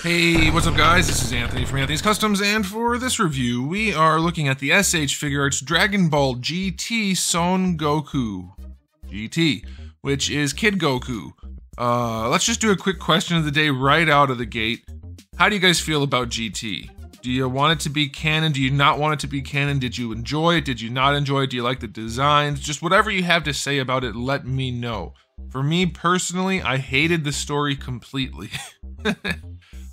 Hey, what's up guys? This is Anthony from Anthony's Customs, and for this review, we are looking at the Figuarts Dragon Ball GT Son Goku GT, which is Kid Goku. Let's just do a quick question of the day right out of the gate. How do you guys feel about GT? Do you want it to be canon? Do you not want it to be canon? Did you enjoy it? Did you not enjoy it? Do you like the designs? Just whatever you have to say about it, let me know. For me personally, I hated the story completely.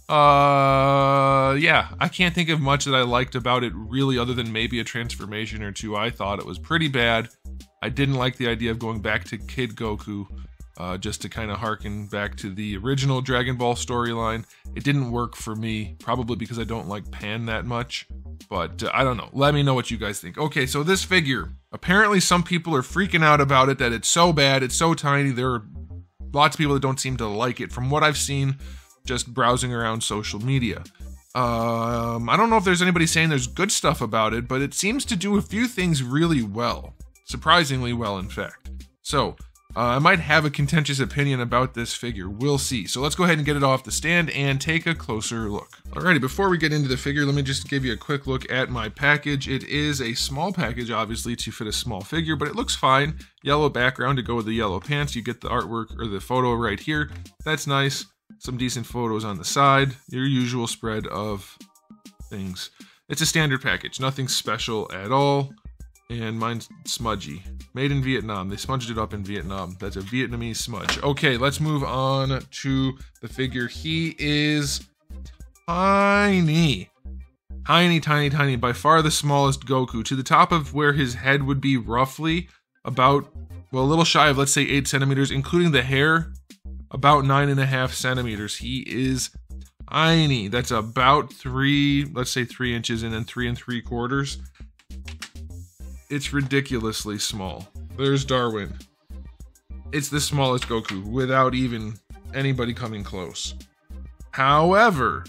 Yeah, I can't think of much that I liked about it really, other than maybe a transformation or two. I thought it was pretty bad. I didn't like the idea of going back to Kid Goku, just to kind of harken back to the original Dragon Ball storyline. It didn't work for me, probably because I don't like Pan that much, but I don't know. Let me know what you guys think. Okay, so this figure, apparently some people are freaking out about it, that it's so bad, it's so tiny. There are lots of people that don't seem to like it, from what I've seen just browsing around social media. I don't know if there's anybody saying there's good stuff about it, but it seems to do a few things really well. Surprisingly well, in fact. So, I might have a contentious opinion about this figure. We'll see. So let's go ahead and get it off the stand and take a closer look. Alrighty, before we get into the figure, let me just give you a quick look at my package. It is a small package, obviously, to fit a small figure, but it looks fine. Yellow background to go with the yellow pants. You get the artwork, or the photo right here. That's nice. Some decent photos on the side. Your usual spread of things. It's a standard package. Nothing special at all. And mine's smudgy. Made in Vietnam. They smudged it up in Vietnam. That's a Vietnamese smudge. Okay, let's move on to the figure. He is tiny. Tiny, tiny, tiny. By far the smallest Goku. To the top of where his head would be, roughly about, well, a little shy of, let's say, 8 centimeters, including the hair, about 9.5 centimeters. He is tiny. That's about 3, let's say 3 inches, and then 3 3/4. It's ridiculously small. There's Darwin. It's the smallest Goku without even anybody coming close. However,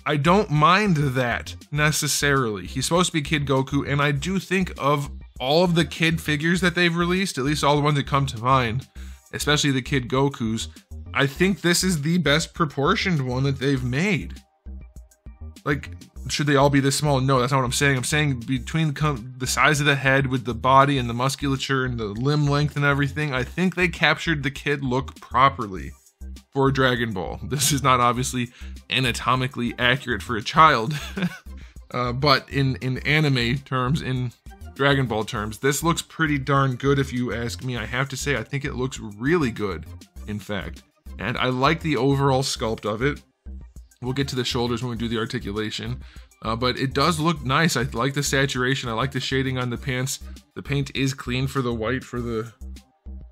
I don't mind that necessarily. He's supposed to be Kid Goku, and I do think of all of the kid figures that they've released, at least all the ones that come to mind, especially the Kid Gokus, I think this is the best proportioned one that they've made. Like, should they all be this small? No, that's not what I'm saying. I'm saying between the size of the head with the body and the musculature and the limb length and everything, I think they captured the kid look properly for Dragon Ball. This is not obviously anatomically accurate for a child, but in anime terms, in Dragon Ball terms, this looks pretty darn good if you ask me. I have to say, I think it looks really good, in fact. And I like the overall sculpt of it. We'll get to the shoulders when we do the articulation. But it does look nice. I like the saturation. I like the shading on the pants. The paint is clean for the white for the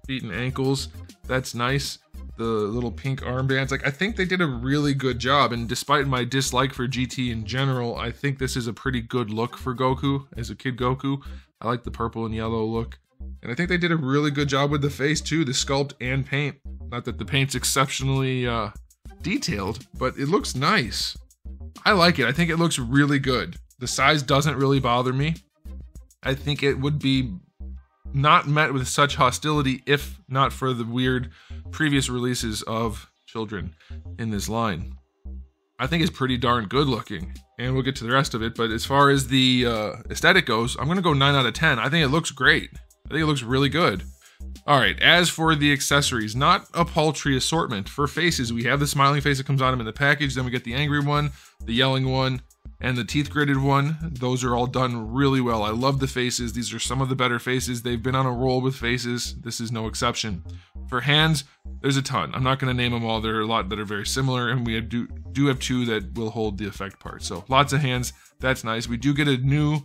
feet and ankles. That's nice. The little pink armbands. Like, I think they did a really good job. And despite my dislike for GT in general, I think this is a pretty good look for Goku as a Kid Goku. I like the purple and yellow look. And I think they did a really good job with the face too, the sculpt and paint. Not that the paint's exceptionally detailed, but it looks nice. I like it. I think it looks really good. The size doesn't really bother me. I think it would be not met with such hostility if not for the weird previous releases of children in this line. I think it's pretty darn good looking, and we'll get to the rest of it, but as far as the aesthetic goes, I'm gonna go 9 out of 10. I think it looks great. I think it looks really good. Alright, as for the accessories, not a paltry assortment. For faces, we have the smiling face that comes on him in the package, then we get the angry one, the yelling one, and the teeth gritted one. Those are all done really well. I love the faces. These are some of the better faces. They've been on a roll with faces. This is no exception. For hands, there's a ton. I'm not going to name them all. There are a lot that are very similar, and we do have 2 that will hold the effect part. So lots of hands. That's nice. We do get a new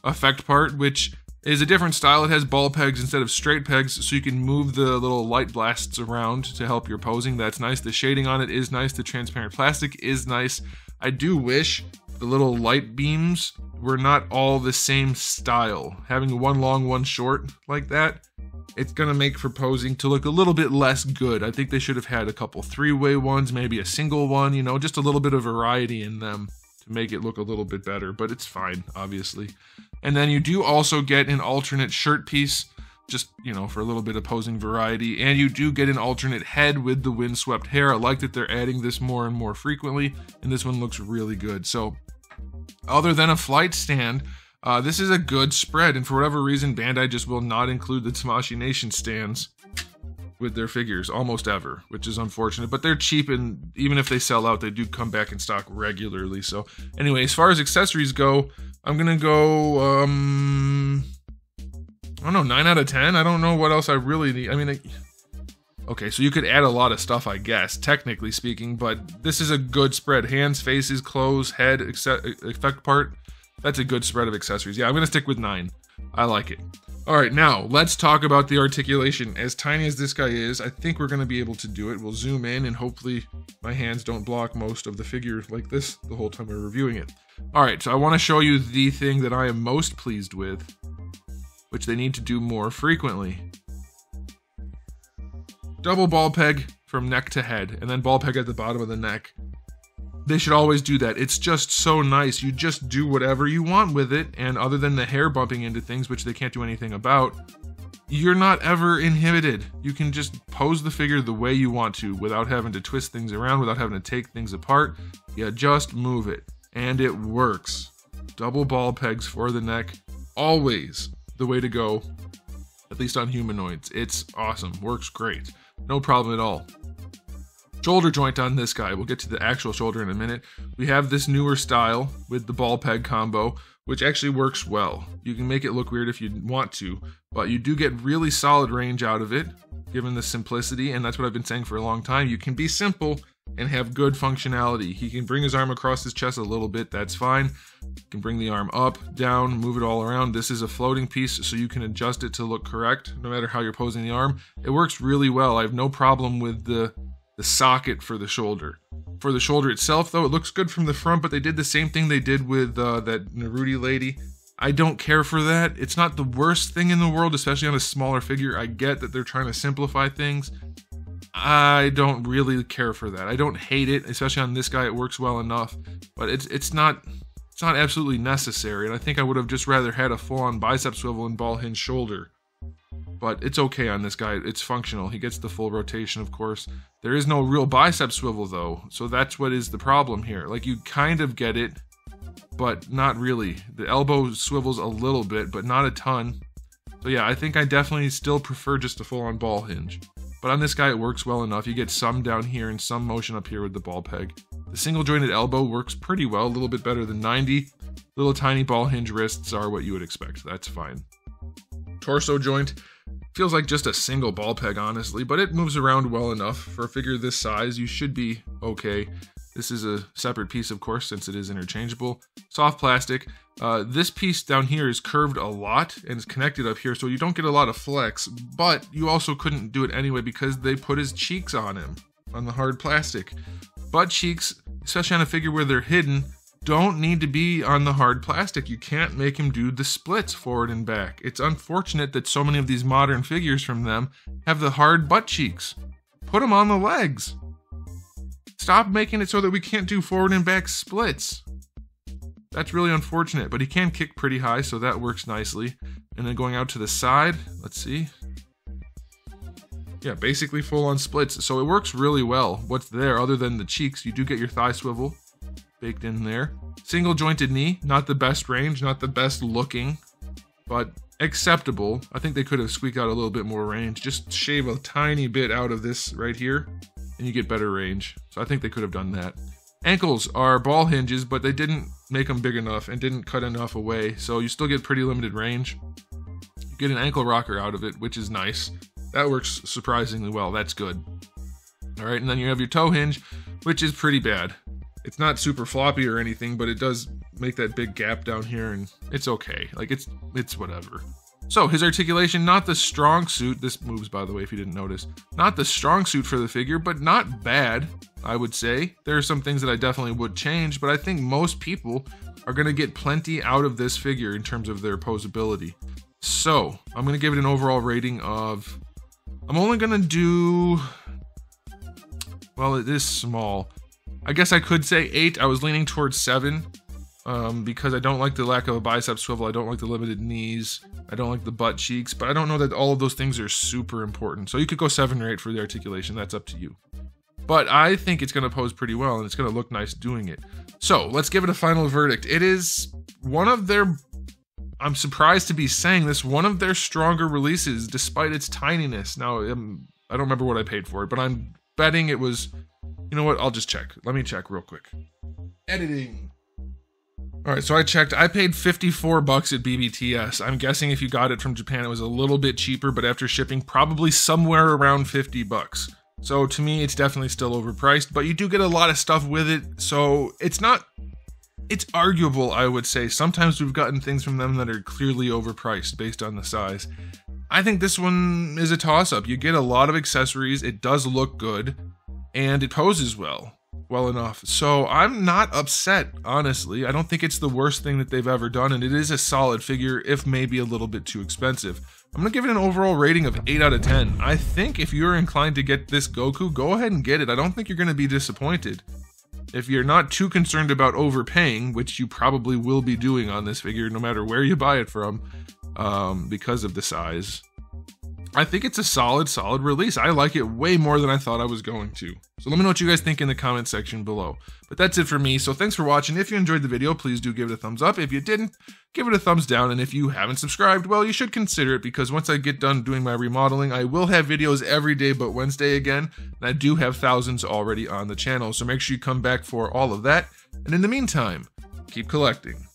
effect part, which is a different style. It has ball pegs instead of straight pegs, so you can move the little light blasts around to help your posing. That's nice. The shading on it is nice. The transparent plastic is nice. I do wish the little light beams were not all the same style. Having one long, one short like that, it's gonna make for posing to look a little bit less good. I think they should have had a couple 3-way ones, maybe a single one, you know, just a little bit of variety in them to make it look a little bit better, but it's fine, obviously. And then you do also get an alternate shirt piece just, you know, for a little bit of posing variety. And you do get an alternate head with the windswept hair. I like that they're adding this more and more frequently, and this one looks really good. So other than a flight stand, this is a good spread, and for whatever reason, Bandai just will not include the Tamashii Nation stands with their figures almost ever, which is unfortunate, but they're cheap, and even if they sell out, they do come back in stock regularly. So anyway, as far as accessories go, I'm gonna go, I don't know, 9 out of 10. I don't know what else I really need. I mean, okay, so you could add a lot of stuff, I guess, technically speaking, but this is a good spread. Hands, faces, clothes, head, effect part. That's a good spread of accessories. Yeah, I'm gonna stick with 9. I like it. All right, now let's talk about the articulation. As tiny as this guy is, I think we're gonna be able to do it. We'll zoom in, and hopefully my hands don't block most of the figure like this the whole time we're reviewing it. All right, so I wanna show you the thing that I am most pleased with, which they need to do more frequently. Double ball peg from neck to head, and then ball peg at the bottom of the neck. They should always do that. It's just so nice. You just do whatever you want with it, and other than the hair bumping into things, which they can't do anything about, you're not ever inhibited. You can just pose the figure the way you want to without having to twist things around, without having to take things apart. You just move it, and it works. Double ball pegs for the neck, always the way to go, at least on humanoids. It's awesome. Works great. No problem at all. Shoulder joint on this guy. We'll get to the actual shoulder in a minute. We have this newer style with the ball peg combo, which actually works well. You can make it look weird if you want to, but you do get really solid range out of it, given the simplicity, and that's what I've been saying for a long time. You can be simple and have good functionality. He can bring his arm across his chest a little bit, that's fine. You can bring the arm up, down, move it all around. This is a floating piece, so you can adjust it to look correct, no matter how you're posing the arm. It works really well. I have no problem with the socket for the shoulder. For the shoulder itself, though, it looks good from the front, but they did the same thing they did with that Narudi lady. I don't care for that. It's not the worst thing in the world, especially on a smaller figure. I get that they're trying to simplify things. I don't really care for that. I don't hate it, especially on this guy. It works well enough, but it's not absolutely necessary. And I think I would have just rather had a full-on bicep swivel and ball hinge shoulder. But it's okay on this guy. It's functional. He gets the full rotation, of course. There is no real bicep swivel, though, so that's what is the problem here. Like, you kind of get it, but not really. The elbow swivels a little bit, but not a ton. So yeah, I think I definitely still prefer just a full-on ball hinge. But on this guy, it works well enough. You get some down here and some motion up here with the ball peg. The single-jointed elbow works pretty well, a little bit better than 90. Little tiny ball hinge wrists are what you would expect. That's fine. Torso joint. Feels like just a single ball peg, honestly, but it moves around well enough. For a figure this size, you should be okay. This is a separate piece, of course, since it is interchangeable. Soft plastic. This piece down here is curved a lot and is connected up here, so you don't get a lot of flex, but you also couldn't do it anyway because they put his cheeks on him, on the hard plastic. Butt cheeks, especially on a figure where they're hidden, don't need to be on the hard plastic. You can't make him do the splits forward and back. It's unfortunate that so many of these modern figures from them have the hard butt cheeks. Put them on the legs. Stop making it so that we can't do forward and back splits. That's really unfortunate, but he can kick pretty high, so that works nicely. And then going out to the side, let's see. Yeah, basically full on splits. So it works really well. What's there other than the cheeks? You do get your thigh swivel baked in there. Single jointed knee, not the best range, not the best looking, but acceptable. I think they could have squeaked out a little bit more range. Just shave a tiny bit out of this right here, and you get better range. So I think they could have done that. Ankles are ball hinges, but they didn't make them big enough and didn't cut enough away, so you still get pretty limited range. You get an ankle rocker out of it, which is nice. That works surprisingly well. That's good. All right, and then you have your toe hinge, which is pretty bad. It's not super floppy or anything, but it does make that big gap down here, and it's okay. Like, it's whatever. So, his articulation, not the strong suit. This moves, by the way, if you didn't notice. Not the strong suit for the figure, but not bad, I would say. There are some things that I definitely would change, but I think most people are going to get plenty out of this figure in terms of their posability. So, I'm going to give it an overall rating of... I'm only going to do... Well, it is small. I guess I could say 8. I was leaning towards 7. because I don't like the lack of a bicep swivel, I don't like the limited knees, I don't like the butt cheeks, but I don't know that all of those things are super important. So you could go 7 or 8 for the articulation, that's up to you. But I think it's going to pose pretty well, and it's going to look nice doing it. So let's give it a final verdict. It is one of their, I'm surprised to be saying this, one of their stronger releases, despite its tininess. Now, I don't remember what I paid for it, but I'm betting it was, you know what, I'll just check. Let me check real quick. Editing. All right, so I checked. I paid $54 at BBTS. I'm guessing if you got it from Japan, it was a little bit cheaper, but after shipping, probably somewhere around $50. So to me, it's definitely still overpriced, but you do get a lot of stuff with it. So it's arguable, I would say. Sometimes we've gotten things from them that are clearly overpriced based on the size. I think this one is a toss-up. You get a lot of accessories, it does look good, and it poses well enough. So I'm not upset, honestly. I don't think it's the worst thing that they've ever done, and it is a solid figure, if maybe a little bit too expensive. I'm gonna give it an overall rating of 8 out of 10. I think if you're inclined to get this Goku, go ahead and get it. I don't think you're gonna be disappointed. If you're not too concerned about overpaying, which you probably will be doing on this figure no matter where you buy it from, because of the size, I think it's a solid release. I like it way more than I thought I was going to. So let me know what you guys think in the comment section below. But that's it for me, so thanks for watching. If you enjoyed the video, please do give it a thumbs up. If you didn't, give it a thumbs down. And if you haven't subscribed, well, you should consider it, because once I get done doing my remodeling, I will have videos every day but Wednesday again. And I do have thousands already on the channel, so make sure you come back for all of that. And in the meantime, keep collecting.